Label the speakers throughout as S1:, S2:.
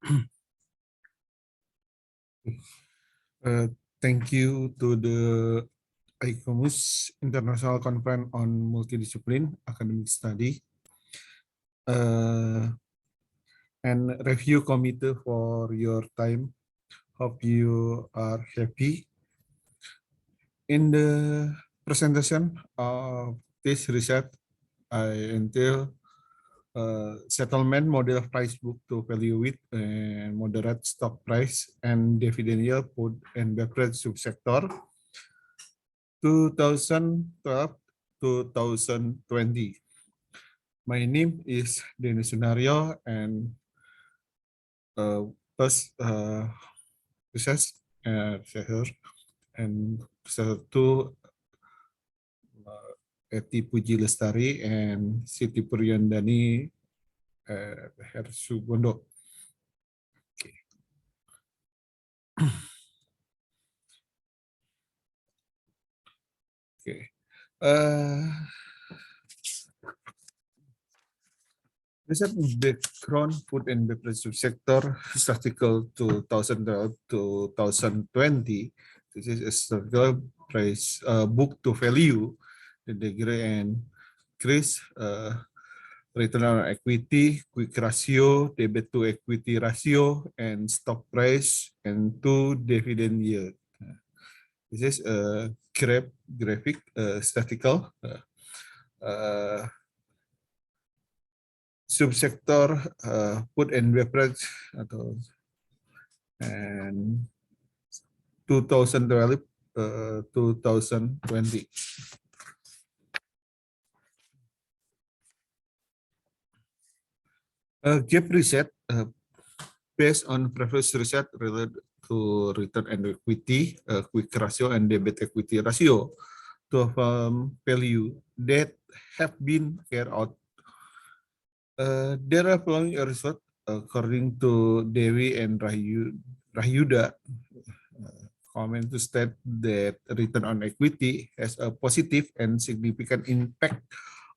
S1: Uh, Thank you to the ICOMUS International Conference on Multidiscipline Academic Study and Review Committee for your time. Hope you are happy. In the presentation of this research, I entail settlement model price book to value with and moderate stock price and dividend yield food and beverage subsector 2012-2020. My name is Dennis Sunario and plus research researcher and researcher two Eti Puji Lestari and Siti Puryandani Hersugondo. Okay. Okay. Research background food and beverage subsector statistical 2012 to 2020. This is a statistical price book to value, the degree and increase return on equity, quick ratio, debit to equity ratio, and stock price, and to dividend yield. This is a graphic statistical subsektor food and beverage atau and 2012 2020. Gap reset based on previous research related to return on equity, quick ratio, and debit equity ratio to value that have been carried out. There are following results according to Dewi and Rahyuda. Comment to state that return on equity has a positive and significant impact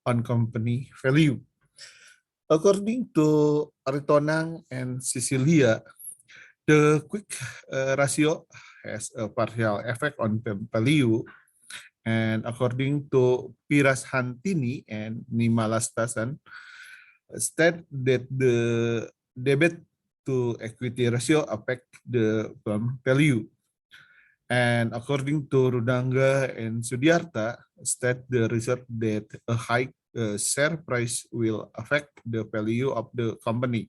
S1: on company value. According to Aritonang and Cecilia, the quick ratio has a partial effect on value, and according to Piras Hantini and Nimalastasan, state that the debit to equity ratio affect the value. And according to Rudanga and Sudiarta, state the research that a high share price will affect the value of the company.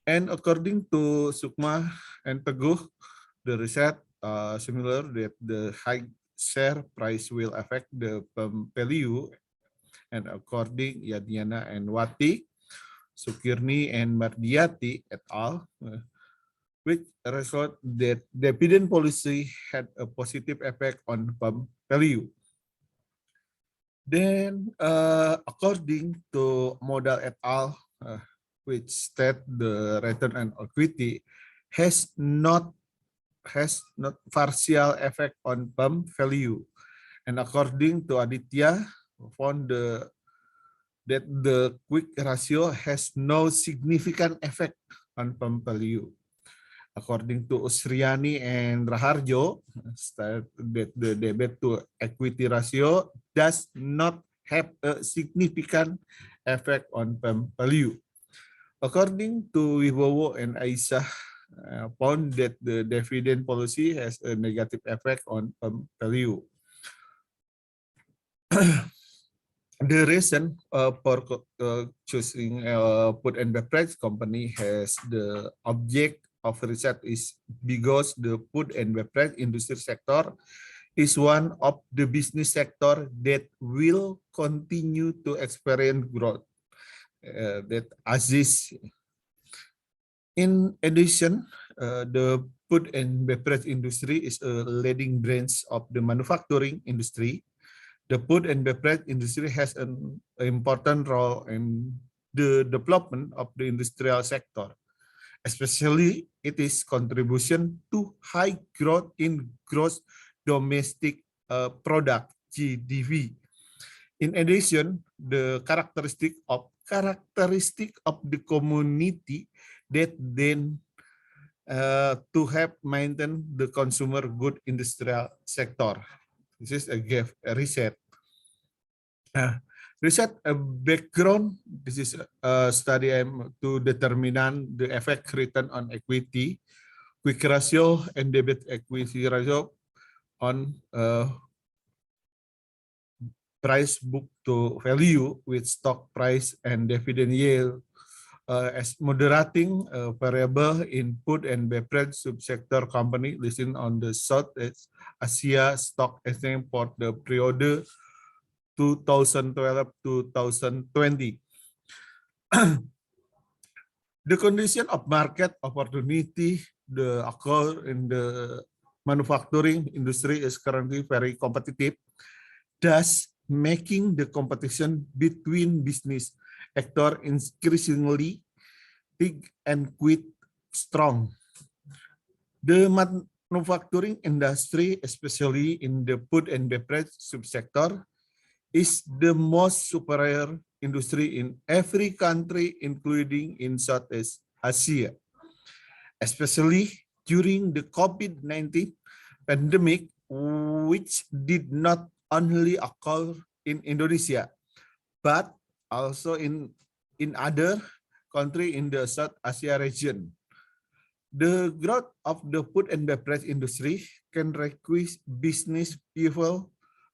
S1: And according to Sukma and Teguh, the research similar that the high share price will affect the value. And according Yadiana and Wati, Sukirni and Mardiati et al., which result that dividend policy had a positive effect on firm value. Then, according to Modal et al., which state the return on equity has not partial effect on firm value, and according to Aditya, found that the quick ratio has no significant effect on firm value. According to Usriani and Raharjo, that the debit to equity ratio does not have a significant effect on firm value. According to Wibowo and Aisyah, found that the dividend policy has a negative effect on firm value. The reason for choosing food and beverage company has the object of research is because the food and beverage industry sector is one of the business sector that will continue to experience growth. That Aziz. In addition, the food and beverage industry is a leading branch of the manufacturing industry. The food and beverage industry has an important role in the development of the industrial sector, especially its contribution to high growth in gross domestic product (GDP). In addition, the characteristic of characteristic of the community that then to help maintain the consumer good industrial sector. This is a reset. Reset background. This is a study to determine the effect return on equity, quick ratio, and debit equity ratio on price book to value with stock price and dividend yield as moderating variable in food and beverage subsector company listed on the Southeast Asia Stock Exchange for the period 2012-2020. The condition of market opportunity the occur in the manufacturing industry is currently very competitive, thus making the competition between business actors increasingly big and quite strong. The manufacturing industry, especially in the food and beverage subsector, is the most superior industry in every country, including in Southeast Asia. Especially during the COVID-19 pandemic, which did not only occur in Indonesia, but also in other countries in the South Asia region. The growth of the food and beverage industry can require business people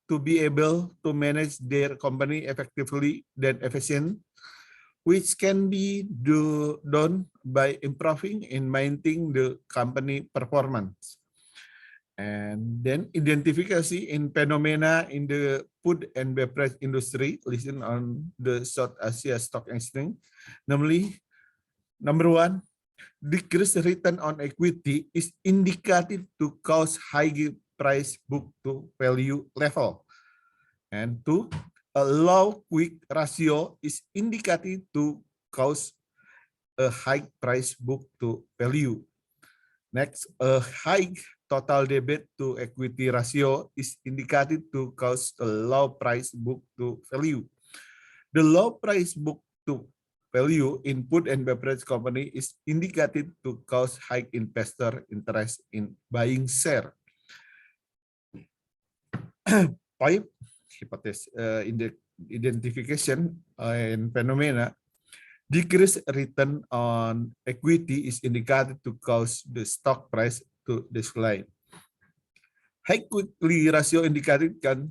S1: to be able to manage their company effectively and efficient, which can be done by improving and maintaining the company performance. And then identification in phenomena in the food and beverage industry listed on the South Asia Stock Exchange. Namely, number one, decreased return on equity is indicated to cause high price book to value level. And two, a low quick ratio is indicated to cause a high price book to value. Next, a high total debit to equity ratio is indicated to cause a low price book to value. The low price book to value in food and beverage company is indicated to cause high investor interest in buying share. Point hypothesis in the identification and phenomena. Decreased return on equity is indicated to cause the stock price to decline. High quickly ratio indicated can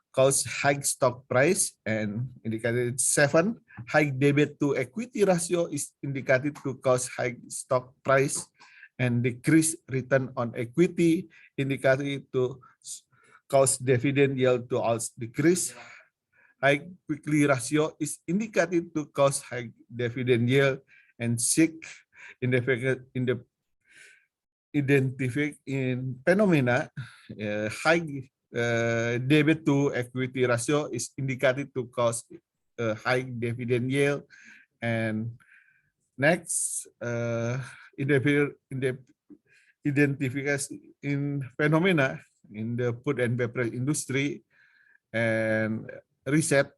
S1: cause high stock price, and indicated 7. High debit to equity ratio is indicated to cause high stock price, and decreased return on equity indicated to cause dividend yield to also decrease. High quickly ratio is indicated to cause high dividend yield, and 6 in the identify in phenomena high debit to equity ratio is indicated to cause high dividend yield. And next, in the identification in phenomena in the food and beverage industry and reset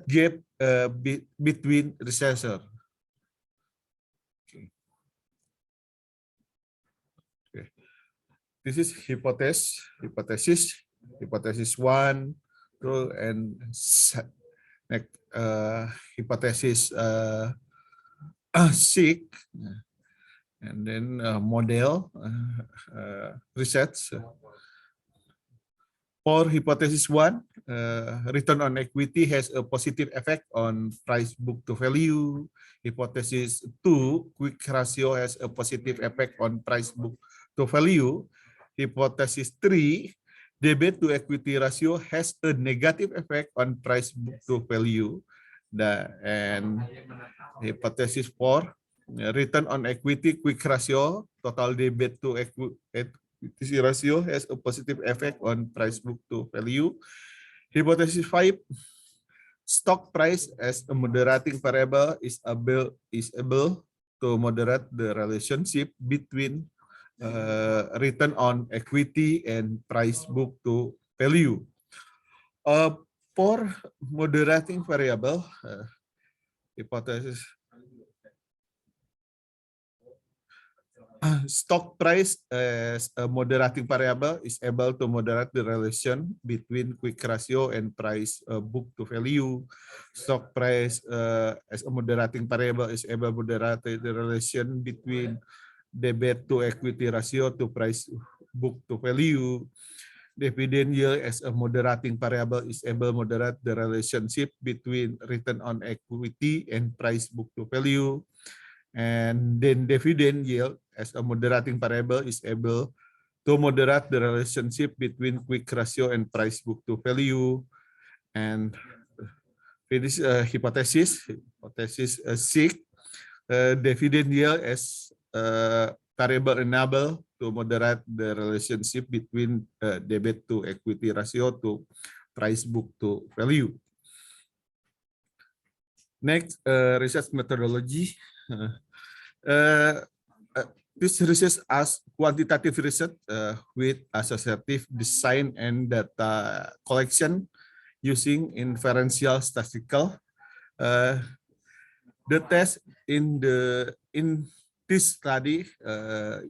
S1: gap between recessor. Okay. This is hypothesis 1, 2, and next hypothesis 6, and then model research. For hypothesis 1, return on equity has a positive effect on price book to value. Hypothesis 2, quick ratio has a positive effect on price book to value. Hypothesis 3, debit to equity ratio has a negative effect on price book to value. And hypothesis 4, return on equity, quick ratio, total debit to equity ratio has a positive effect on price book to value. Hypothesis 5, stock price as a moderating variable is able to moderate the relationship between return on equity and price book to value. For moderating variable, hypothesis stock price as a moderating variable is able to moderate the relation between quick ratio and price book to value. Stock price as a moderating variable is able to moderate the relation between debt to equity ratio to price book to value. Dividend yield as a moderating variable is able to moderate the relationship between return on equity and price book to value. And then dividend yield as a moderating variable is able to moderate the relationship between quick ratio and price book to value. And this hypothesis 6, dividend yield as variable enable to moderate the relationship between debt to equity ratio to price book to value. Next, research methodology. This research as quantitative research with associative design and data collection using inferential statistical. The test in this study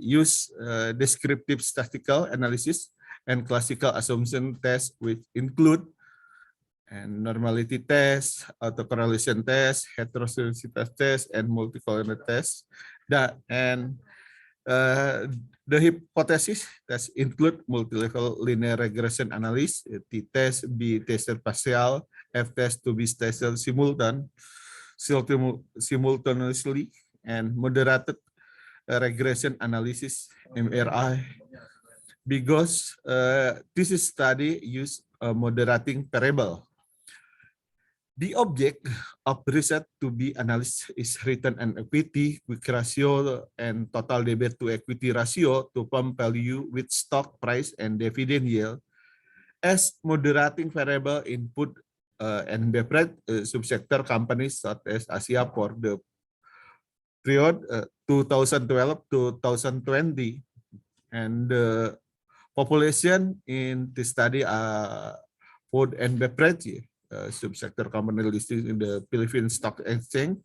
S1: use descriptive statistical analysis and classical assumption test, which include and normality test, autocorrelation test, heterogeneity test, and multi-collinear test. The hypothesis that include multi-level linear regression analysis, t-test, b-tested partial, f-test to be tested simultaneously, and moderated regression analysis, MRI. Because this study used a moderating variable. The object of research to be analyzed is return on equity, quick ratio, and total debt to equity ratio to firm value with stock price and dividend yield as moderating variable input and beverage subsector companies such as Asia for the period 2012 to 2020, and the population in the study are food and beverage subsector company listed in the Philippine Stock Exchange,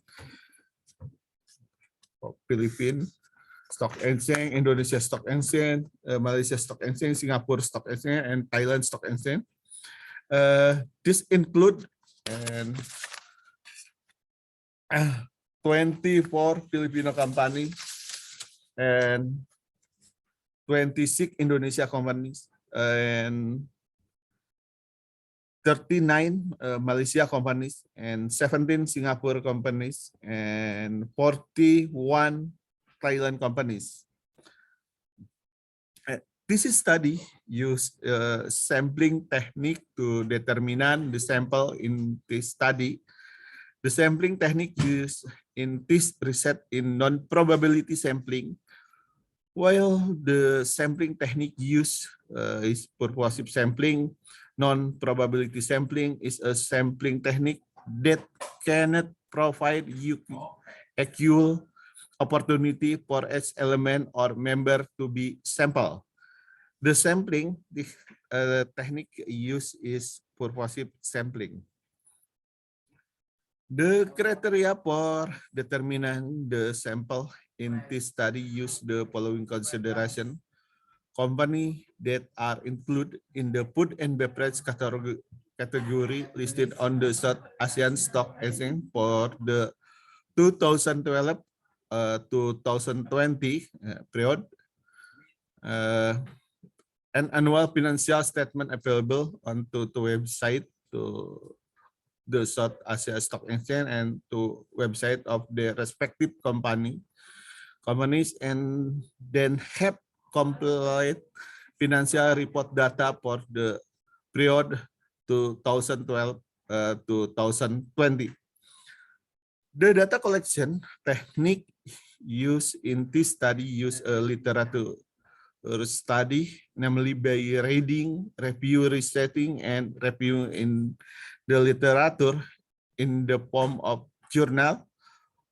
S1: Indonesia Stock Exchange, Malaysia Stock Exchange, Singapore Stock Exchange, and Thailand Stock Exchange. This include 24 Filipino companies and 26 Indonesia companies and 39 Malaysia companies and 17 Singapore companies and 41 Thailand companies. This study used sampling technique to determine the sample in this study. The sampling technique used in this research in non-probability sampling, while the sampling technique used is pervasive sampling. Non-probability sampling is a sampling technique that cannot provide equal opportunity for each element or member to be sampled. The sampling technique used is pervasive sampling. The criteria for determining the sample in this study use the following consideration. Companies that are included in the food and beverage category listed on the South Asian Stock Exchange for the 2012 to 2020 period. An annual financial statement available on the website to the South Asia Stock Exchange and to website of the respective companies, and then have complete financial report data for the period 2012 to 2020. The data collection technique used in this study use a literature study, namely by reading, review, resetting, and review in the literature in the form of journal,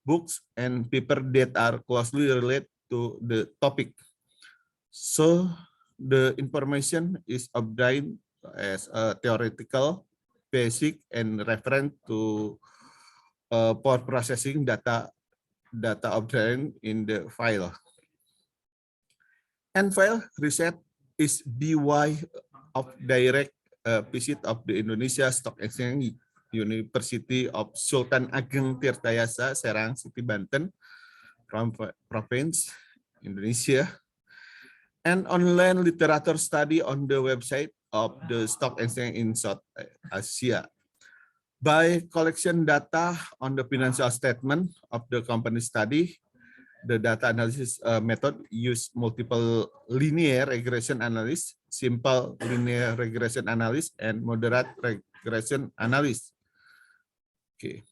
S1: books, and paper that are closely related to the topic. So the information is obtained as a theoretical basic and reference to for processing data obtained in the file. And file reset is BY of direct visit of the Indonesia Stock Exchange University of Sultan Ageng Tirtayasa, Serang City, Banten, Province, Indonesia, and online literature study on the website of the Stock Exchange in South Asia. By collection data on the financial statement of the company study, the data analysis method use multiple linear regression analysis, simple linear regression analysis, and moderate regression analysis. Okay,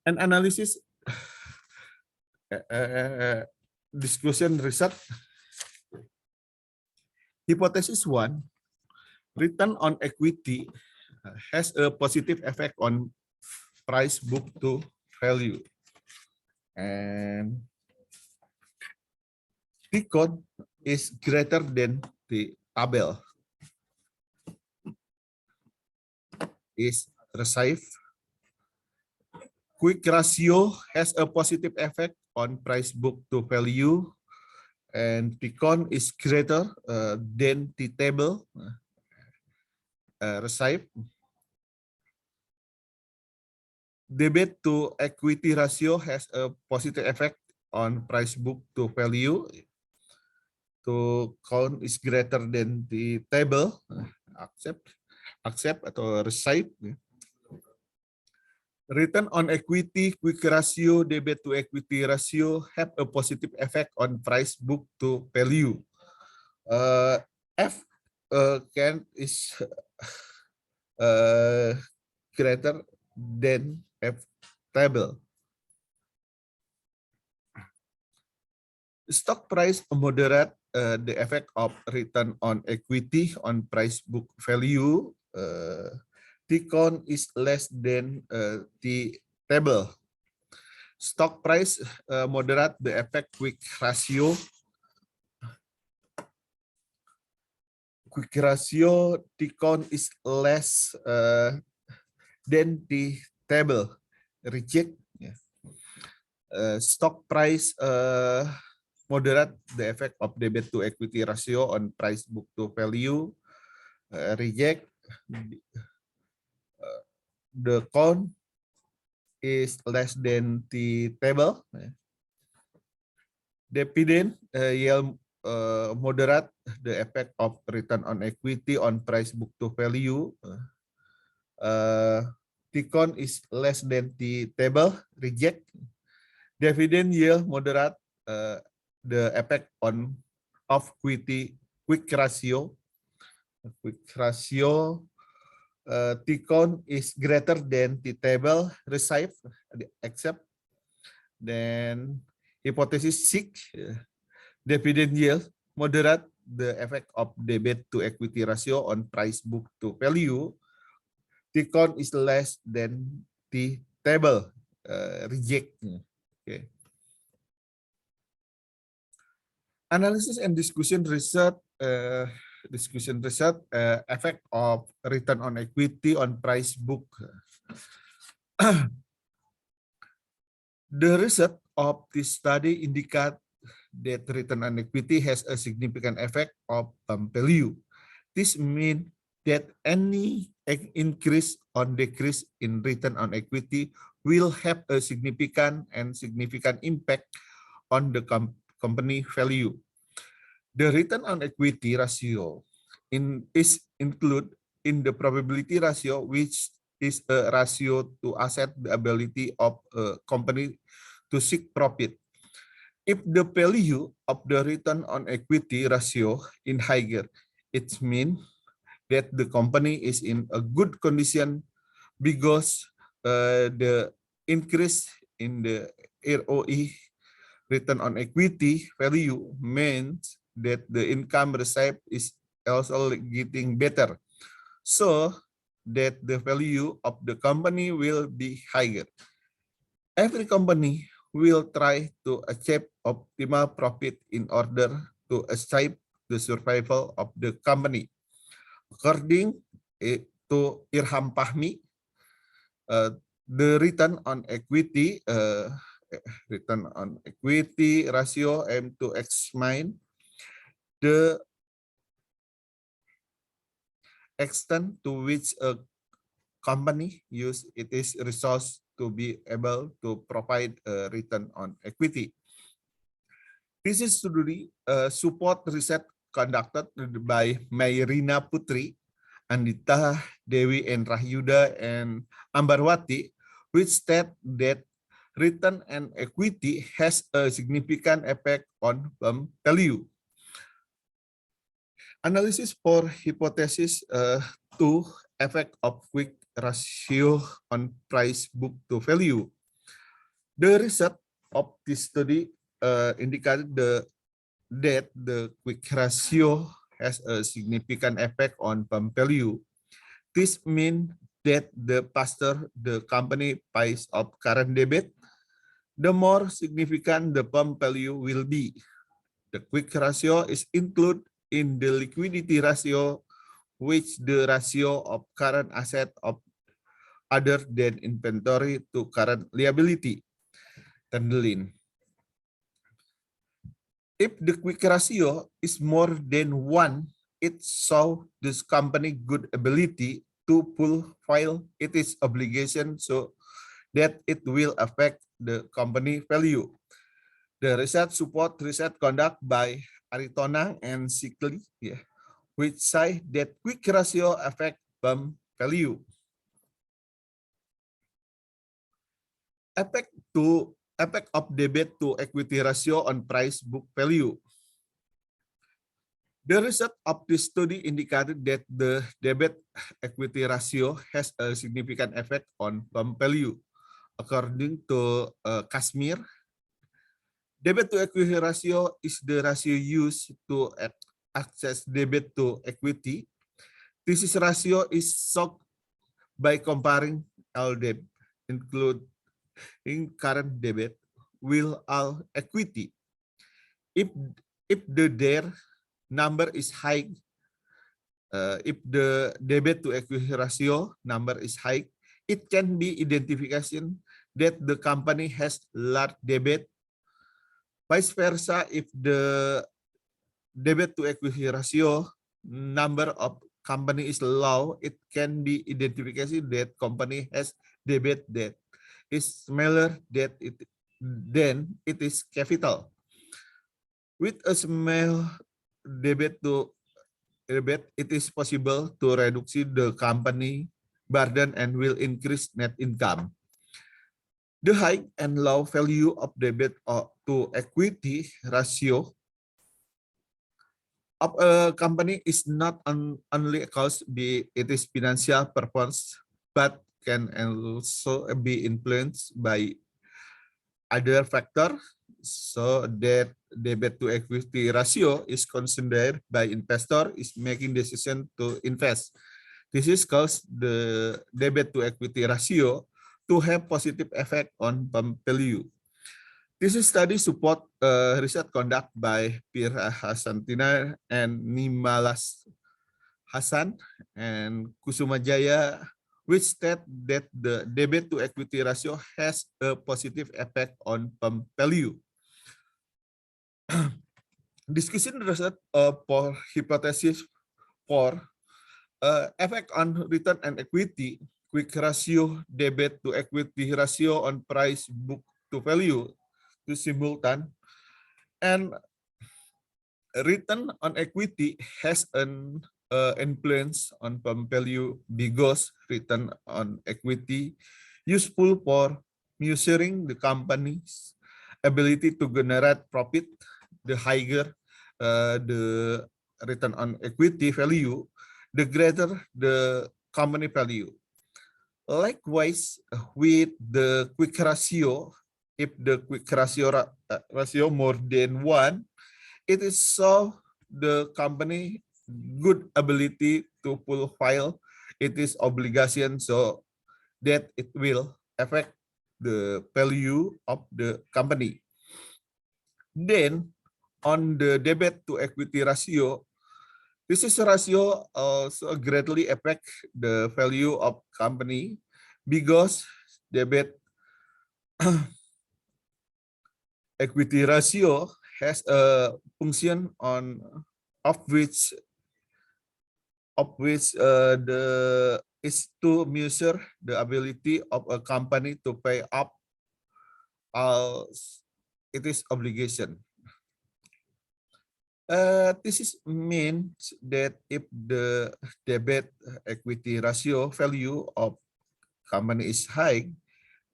S1: and analysis discussion result. Hypothesis 1, return on equity has a positive effect on price book to value, and T-code is greater than the table is received. Quick ratio has a positive effect on price book to value, and T-con is greater than the table received. Debit to equity ratio has a positive effect on price book to value. To count is greater than the table, accept atau receive. Return on equity, quick ratio, debit to equity ratio have a positive effect on price book to value. F is greater than F table. Stock price moderate the effect of return on equity on price book value. T-con is less than the table. Stock price moderate the effect quick ratio. Quick ratio T-con is less than the table. Reject. Stock price moderate the effect of debit to equity ratio on price book to value. Reject. The count is less than the table. Dividend yield moderate the effect of return on equity on price book to value. T-con is less than the table. Reject. Dividend yield moderate the effect of quick ratio. Quick ratio T-con is greater than the table. Receive, accept. Then hypothesis 6, dividend yield moderate the effect of debit to equity ratio on price book to value. T-con is less than the table. Reject. Okay. Analysis and discussion result. Effect of return on equity on price book. The result of this study indicate that return on equity has a significant effect of value. This means that any increase or decrease in return on equity will have a significant impact on the company value. The return on equity ratio is included in the probability ratio, which is a ratio to assess the ability of a company to seek profit. If the value of the return on equity ratio is higher, it means that the company is in a good condition because the increase in the ROE, return on equity value, means that the income received is also getting better, so that the value of the company will be higher. Every company will try to achieve optimal profit in order to achieve the survival of the company. to Irham Fahmi. The return on equity ratio aim to examine the extent to which a company use its resource to be able to provide a return on equity. This is to support research conducted by Mayrina Putri, Andita Dewi and Rahyuda and Ambarwati, which state that return on equity has a significant effect on firm value. Analysis for hypothesis to effect of quick ratio on price book to value. The result of this study indicated that the quick ratio has a significant effect on firm value. This means that the faster the company pays off current debt, the more significant the firm value will be. The quick ratio is included in the liquidity ratio, which the ratio of current asset of other than inventory to current liability. Tendelin. If the quick ratio is more than 1, it shows this company good ability to fulfill its obligation so that it will affect the company value. The research support research conduct by Aritonang and Sikli, which say that quick ratio affect firm value. Effect of debit to equity ratio on price book value. The result of this study indicated that the debit equity ratio has a significant effect on firm value. According to Kashmir, debit to equity ratio is the ratio used to access debit to equity. This ratio is solved by comparing all debt, including current debit, with all equity. If the debt number is high, if the debit to equity ratio number is high, it can be identification that the company has large debit. Vice versa, if the debit to equity ratio number of company is low, it can be identification that company has debit that is smaller than it is capital. With a small debit to debit, it is possible to reduce the company burden and will increase net income. The high and low value of debit to equity ratio of a company is not only caused by its financial performance, but can also be influenced by other factors, so that debit to equity ratio is considered by investor is making decision to invest. This is cause the debit to equity ratio to have positive effect on firm value. This study support research conduct by Pir Hasantina and Nimalas Hasan and Kusuma Jaya, which state that the debit to equity ratio has a positive effect on firm value. Discussion research for hypothesis for effect on return on equity, quick ratio, debit to equity ratio on price book to value to simultan, and return on equity has an influence on firm value because return on equity useful for measuring the company's ability to generate profit. The higher the return on equity value, the greater the company value. Likewise, with the quick ratio, if the quick ratio more than 1, it is so the company good ability to fulfill its obligation so that it will affect the value of the company. Then on the debit to equity ratio, This is ratio also greatly affect the value of company because debit equity ratio has a function on of which the is to measure the ability of a company to pay up all its obligation. This is means that if the debt equity ratio value of company is high,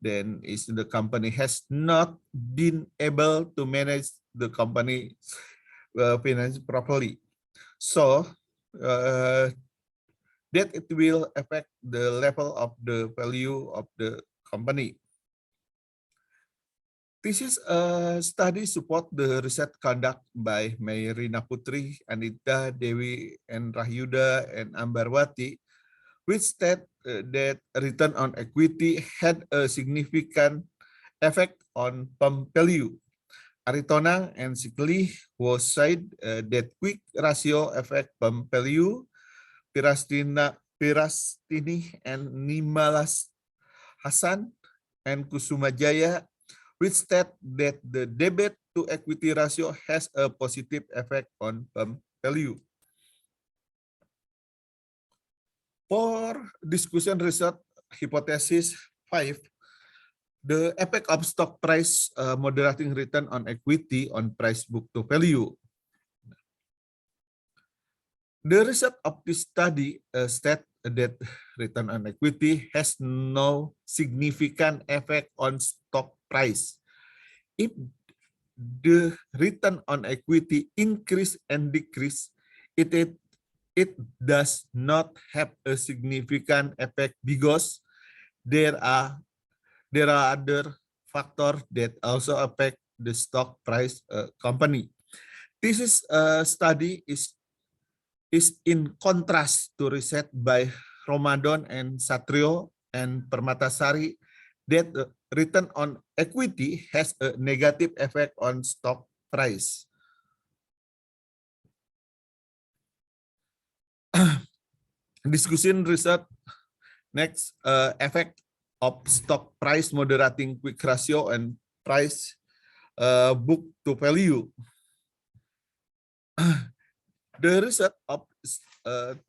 S1: then is the company has not been able to manage the company finance properly. So that it will affect the level of the value of the company. This is a study support the research conduct by Mayrina Putri, Anita Dewi, and Rahyuda and Ambarwati, which state that return on equity had a significant effect on pump value. Aritonang and Sikli was said that quick ratio affect pump value. Pirastini and Nimalas Hasan and Kusuma Jaya, which state that the debt to equity ratio has a positive effect on pump value. For discussion result hypothesis 5, the effect of stock price moderating return on equity on price book to value. The result of this study state that return on equity has no significant effect on stock price. If the return on equity increase and decrease, it does not have a significant effect because there are other factors that also affect the stock price company. This is study is in contrast to research by Ramadan and Satrio and Permatasari that return on equity has a negative effect on stock price. Discussion result next, effect of stock price moderating quick ratio and price book to value. The result of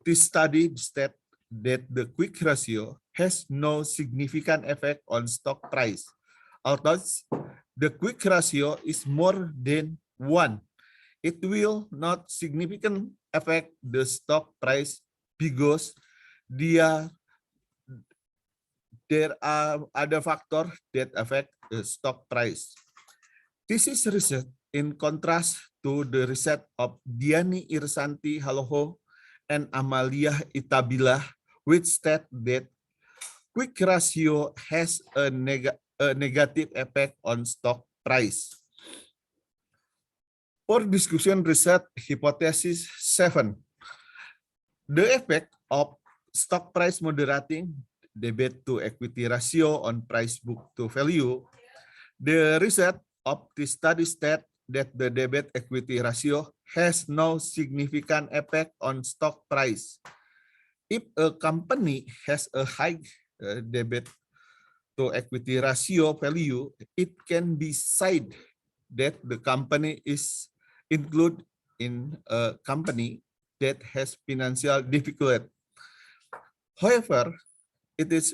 S1: this study state that the quick ratio has no significant effect on stock price. Although the quick ratio is more than 1, it will not significantly affect the stock price because there are other factors that affect the stock price. This is research in contrast to the research of Diani Irsanti Haloho and Amalia Itabila, which state that quick ratio has a negative effect on stock price. For discussion research hypothesis 7, the effect of stock price moderating debt to equity ratio on price book to value. The result of this study state that the debt equity ratio has no significant effect on stock price. If a company has a high debt to equity ratio value, it can be said that the company is included in a company that has financial difficulty. However,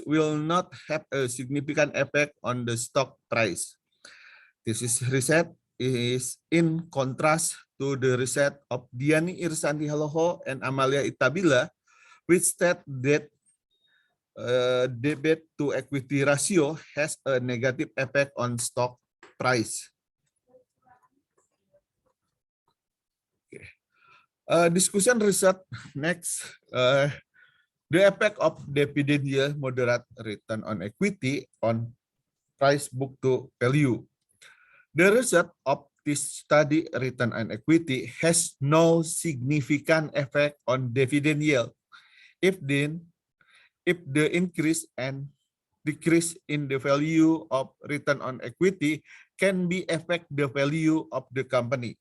S1: will not have a significant effect on the stock price. This is research is in contrast to the research of Diani Irsanti Haloho and Amalia Itabila, which state that debt to equity ratio has a negative effect on stock price. Discussion result next. The effect of dividend yield moderate return on equity on price book to value. The result of this study return on equity has no significant effect on dividend yield. If the increase and decrease in the value of return on equity can be affect the value of the company.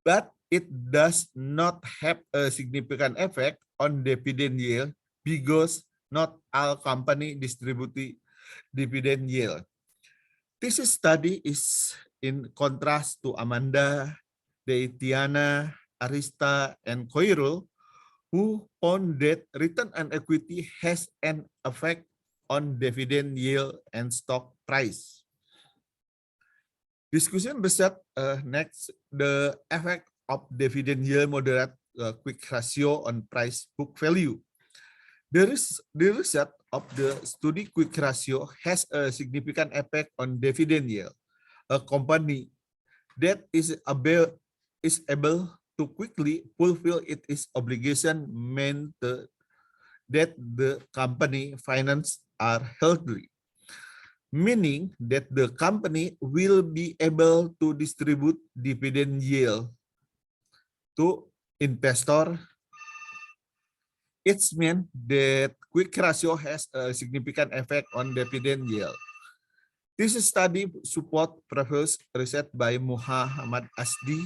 S1: but it does not have a significant effect on dividend yield because not all company distribute dividend yield. This study is in contrast to Amanda, Deitiana, Arista, and Koirul, who found that return on equity has an effect on dividend yield and stock price. Discussion research next, the effect of dividend yield moderate quick ratio on price book value. The result of the study quick ratio has a significant effect on dividend yield. A company that is able to quickly fulfill its obligation meant that the company finance are healthy, meaning that the company will be able to distribute dividend yield to investor. It means that quick ratio has a significant effect on dividend yield. This study support previous research by Muhammad Asdi.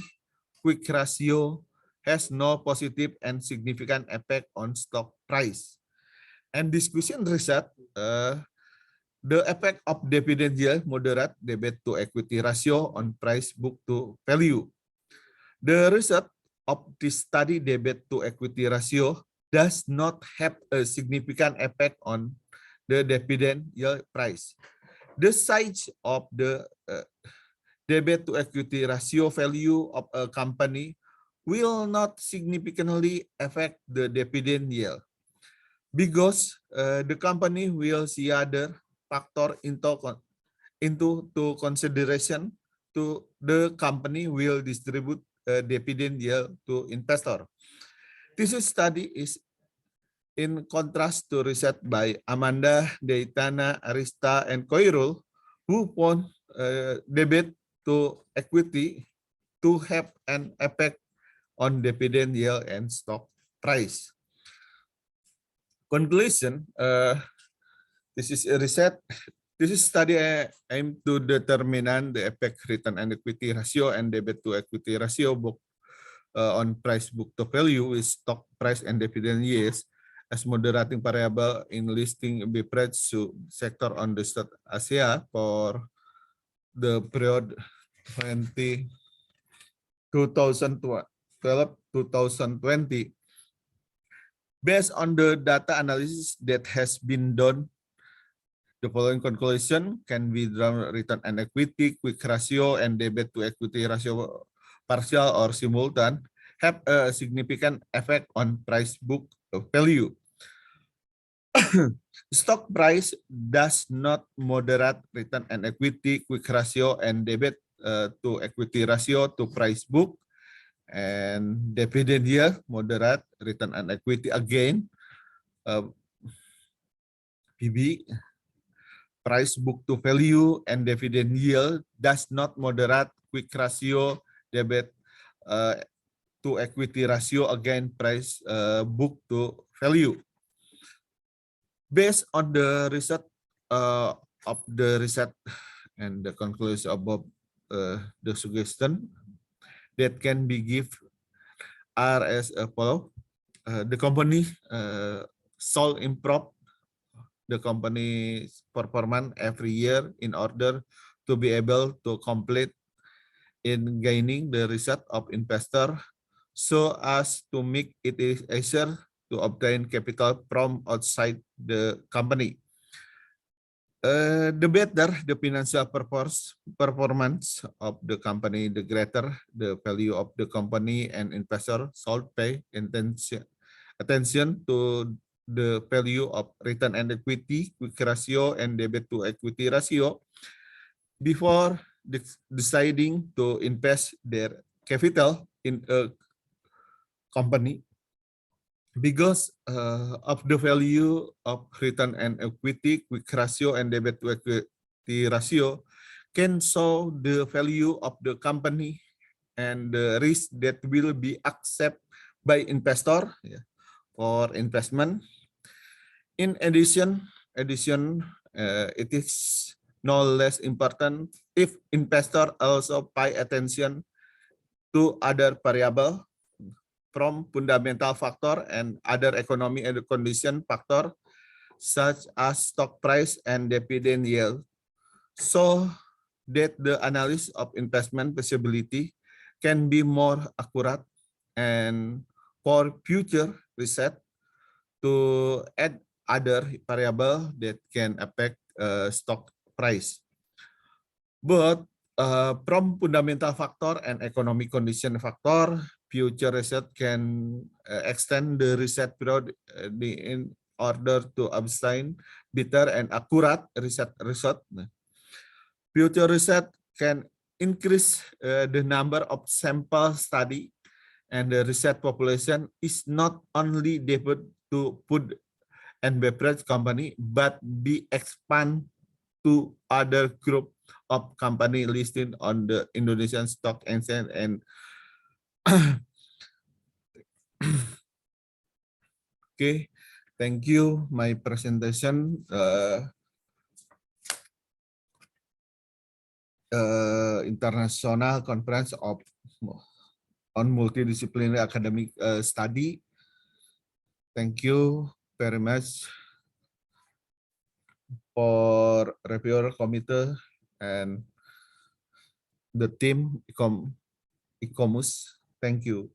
S1: Quick ratio has no positive and significant effect on stock price. And discussion research, the effect of dividend yield moderate debt to equity ratio on price book to value. The result of this study debt to equity ratio does not have a significant effect on the dividend yield price. The size of the debt to equity ratio value of a company will not significantly affect the dividend yield because the company will see other factor into consideration to the company will distribute dividend yield to investor. This study is in contrast to research by Amanda, Deitana, Arista, and Koirul, who found debt to equity to have an effect on dividend yield and stock price. Conclusion, this is a research. This is study aimed to determine the effect return on equity ratio and debt to equity ratio book on price book to value with stock price and dividend yields as moderating variable in listing beverage sector on the South Asia for the period 2012-2020. Based on the data analysis that has been done, the following conclusion can be drawn: return on equity, quick ratio, and debt to equity ratio, partial or simultan, have a significant effect on price book value. Stock price does not moderate return on equity, quick ratio, and debt to equity ratio to price book, and dividend yield moderate return on equity again, PB, price book to value, and dividend yield does not moderate quick ratio, debt to equity ratio again, price book to value. Based on the result of the research and the conclusion above, the suggestion that can be given are as follow. The company shall improve the company's performance every year in order to be able to complete in gaining the result of investor, so as to make it easier to obtain capital from outside the company. The better the financial performance of the company, the greater the value of the company, and investor should pay attention to the value of return on equity, quick ratio, and debt to equity ratio before deciding to invest their capital in a company, because of the value of return on equity, quick ratio, and debt to equity ratio can show the value of the company and the risk that will be accepted by investor for investment. In addition, it is no less important if investor also pay attention to other variable from fundamental factor and other economic and condition factor such as stock price and dividend yield, so that the analysis of investment feasibility can be more accurate, and for future research to add other variable that can affect stock price. But from fundamental factor and economic condition factor, future research can extend the research period in order to obtain better and accurate research. Future research can increase the number of sample study, and the research population is not only devoted to food and beverage company, but be expand to other group of company listed on the Indonesian Stock Exchange. And okay, thank you. My presentation international conference on multidisciplinary academic study. Thank you very much for reviewer committee and the team ICOMUS. Thank you.